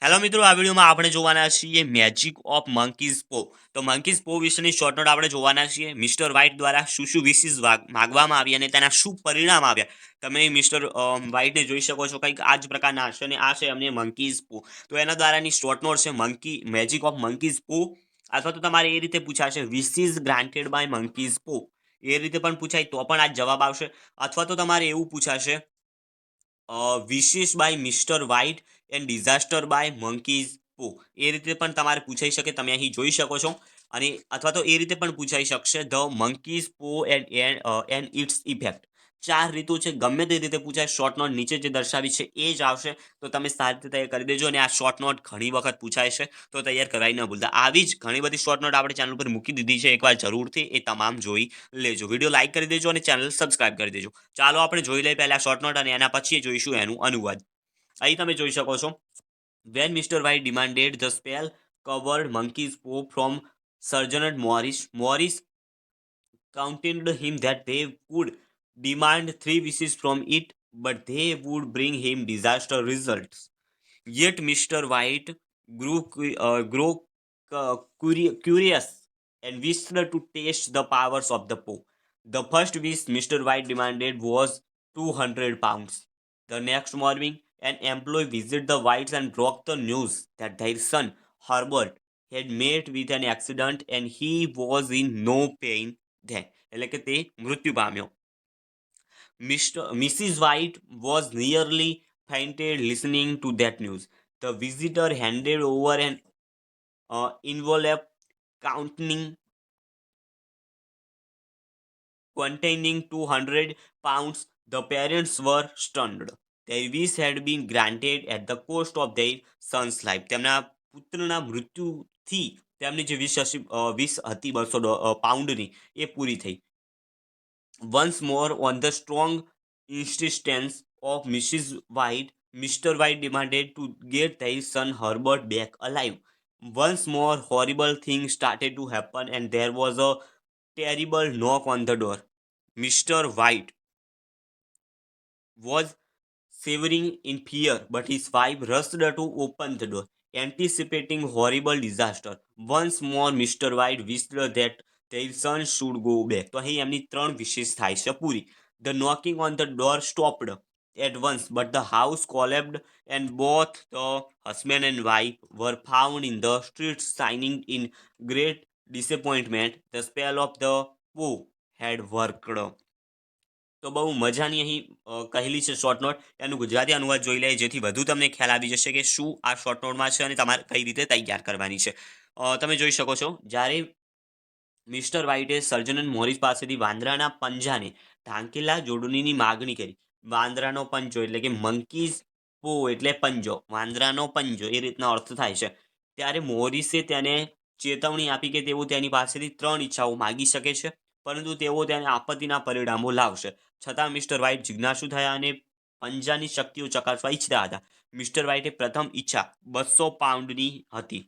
Hello મિત્રો, આ વિડીયોમાં આપણે જોવાના છીએ મેજિક ઓફ મંકીઝ પો. તો મંકીઝ પો વિશેની શોર્ટ નોટ આપણે જોવાના છીએ. મિસ્ટર વ્હાઇટ દ્વારા શું શું વિશિસ માગવામાં આવી અને તેના શું પરિણામ આવ્યા. તમે મિસ્ટર વ્હાઇટને જોઈ શકો છો, કંઈક આ જ પ્રકારના હશે અને આ છે એમને મંકીઝ પો. તો એના દ્વારાની શોર્ટ નોટ છે મેજિક ઓફ મંકીઝ પો. અથવા તો તમારે એ રીતે પૂછાશે વિશિસ ગ્રાન્ટેડ બાય મંકીઝ પો. એ રીતે પણ પૂછાય તો પણ આ જવાબ આવશે. અથવા તો તમારે એવું પૂછાશે wishes by mister White and disaster by monkeys પો. એ રીતે પણ તમારે પૂછાઈ શકે, તમે અહીં જોઈ શકો છો. અને અથવા તો એ રીતે પણ પૂછાઈ શકશે ધ મંકીઝ પો એન્ડ ઇટ્સ ઇફેક્ટ. 4 રીતો છે, ગમે તે રીતે પૂછાય. શોર્ટ નોટ નીચે જે દર્શાવી છે એ જ આવશે. તો તમે સારી રીતે તૈયાર કરી દેજો. અને આ શોર્ટ નોટ ઘણી વખત પૂછાય છે, તો તૈયાર કરાવી ન ભૂલતા. આવી જ ઘણી બધી શોર્ટ નોટ આપણે ચેનલ પર મૂકી દીધી છે, એકવાર જરૂરથી એ તમામ જોઈ લેજો. વિડીયો લાઈક કરી દેજો અને ચેનલ સબસ્ક્રાઇબ કરી દેજો. ચાલો આપણે જોઈ લઈએ પહેલા શોર્ટ નોટ અને એના પછી જોઈશું એનું અનુવાદ. અહીં તમે જોઈ શકો છો. When Mr. White demanded the spell-covered monkey's paw from Sergeant Morris, Morris counted him that they would demand 3 wishes from it, but they would bring him disaster results. Yet Mr. White grew curious and wished to taste the powers of the paw. The first wish Mr. White demanded was £200. The next morning, an employee visited the Whites and broke the news that their son, Herbert, had met with an accident and he was in no pain then. એટલે કે તે મૃત્યુ પામ્યો. Mrs. White was nearly fainted listening to that news. The visitor handed over an envelope containing £200. The parents were stunned. Their wish had been granted at the cost of their son's life. તેમના પુત્રના મૃત્યુથી તેમની જે વિશ હતી £200 એ પૂરી થઈ. Once more, on the strong insistence of Mrs. White, Mr. White demanded to get their son Herbert back alive. Once more, horrible things started to happen, and there was a terrible knock on the door. Mr. White was shivering in fear, but his wife rushed to open the door, anticipating horrible disaster. Once more, Mr. White wished that their son should go back. તો અહીં એમની 3 વિશેષ થાય છે પૂરી. The knocking on the door stopped at once, but the house collapsed, and both the husband and wife were found in the streets, signing in great disappointment. The spell of the Pooh had worked. તો બહુ મજાની અહીં કહેલી છે short note. એનું ગુજરાતી અનુવાદ જોઈ લઈએ, જેથી વધુ તમને ખ્યાલ આવી જશે કે શું આ શોર્ટ નોટમાં છે અને તમારે કઈ રીતે તૈયાર કરવાની છે. તમે જોઈ શકો છો, જ્યારે મિસ્ટર વ્હાઇટે સર્જન મોરિસ પાસેથી વાંદરાના પંજાને ઢાંકેલા જોડણીની માગણી કરી. વાંદરાનો પંજો એટલે કે મંકીઝ પો એટલે પંજો, વાંદરાનો પંજો એ રીતના અર્થ થાય છે. ત્યારે મોરિસે તેને ચેતવણી આપી કે તેઓ તેની પાસેથી 3 ઈચ્છાઓ માગી શકે છે, પરંતુ તેઓ તેને આપત્તિના પરિણામો લાવશે. છતાં મિસ્ટર વ્હાઇટ જિજ્ઞાસુ થયા અને પંજાની શક્તિઓ ચકાસવા ઈચ્છતા હતા. મિસ્ટર વ્હાઇટે પ્રથમ ઈચ્છા £200ની હતી.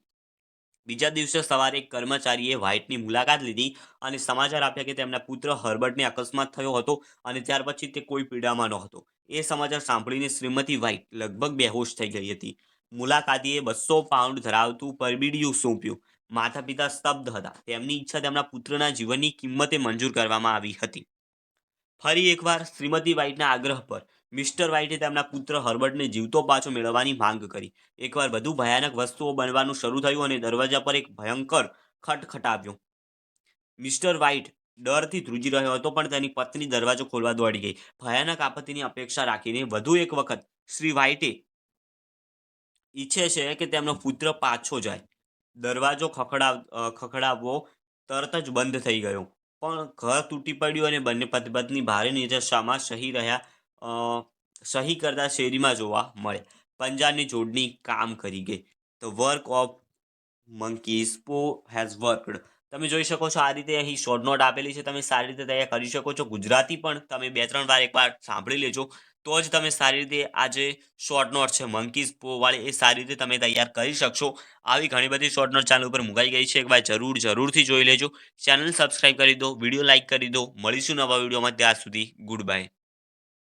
બીજા દિવસે સવારે એક કર્મચારીએ વ્હાઇટની મુલાકાત લીધી અને સમાચાર આપ્યા કે તેમના પુત્ર હર્બર્ટને અકસ્માત થયો હતો અને ત્યાર પછી તે કોઈ પીડામાં નહોતો. એ સમાચાર સાંભળીને શ્રીમતી વ્હાઇટ લગભગ બેહોશ થઈ ગઈ હતી. મુલાકાતીએ £200 ધરાવતું પરબીડિયું સોંપ્યું. માતા પિતા સ્તબ્ધ હતા. તેમની ઈચ્છા તેમના પુત્રના જીવનની કિંમતે મંજૂર કરવામાં આવી હતી. ફરી એકવાર શ્રીમતી વ્હાઇટના આગ્રહ પર મિસ્ટર વ્હાઇટે તેમના પુત્ર હર્બર્ટને જીવતો પાછો મેળવવાની માંગ કરી. એકવાર વધુ ભયાનક વસ્તુઓ બનવાનું શરૂ થયું અને દરવાજા પર એક ભયંકર ખટખટાવ્યો. મિસ્ટર વ્હાઇટ ડરથી ધ્રુજી રહ્યો હતો, પણ તેની પત્ની દરવાજો ખોલવા દોડી ગઈ. ભયાનક આપત્તિની અપેક્ષા રાખીને વધુ એક વખત શ્રી વ્હાઇટે ઈચ્છે છે કે તેમનો પુત્ર પાછો જાય. દરવાજો ખખડાવવો તરત જ બંધ થઈ ગયો, પણ ઘર તૂટી પડ્યું અને બંને પતિ પત્ની ભારે નિરાશામાં સહી કરતા શેરીમાં જોવા મળે. પંજાની જોડણી કામ કરી ગઈ. ધ વર્ક ઓફ મંકીઝ પો હેઝ વર્કડ. તમે જોઈ શકો છો, આ રીતે અહીં શોર્ટ નોટ આપેલી છે. તમે સારી રીતે તૈયાર કરી શકો છો. ગુજરાતી પણ તમે 2-3 વાર એકવાર સાંભળી લેજો, તો જ તમે સારી રીતે આ જે શોર્ટ નોટ છે મંકીઝ પો વાળી, એ સારી રીતે તમે તૈયાર કરી શકશો. આવી ઘણી બધી શોર્ટ નોટ ચેનલ ઉપર મુકાઈ ગઈ છે, એકવાર જરૂરથી જોઈ લેજો. ચેનલ સબસ્ક્રાઇબ કરી દો, વિડીયો લાઇક કરી દો. મળીશું નવા વિડીયોમાં. ત્યાં સુધી ગુડ બાય.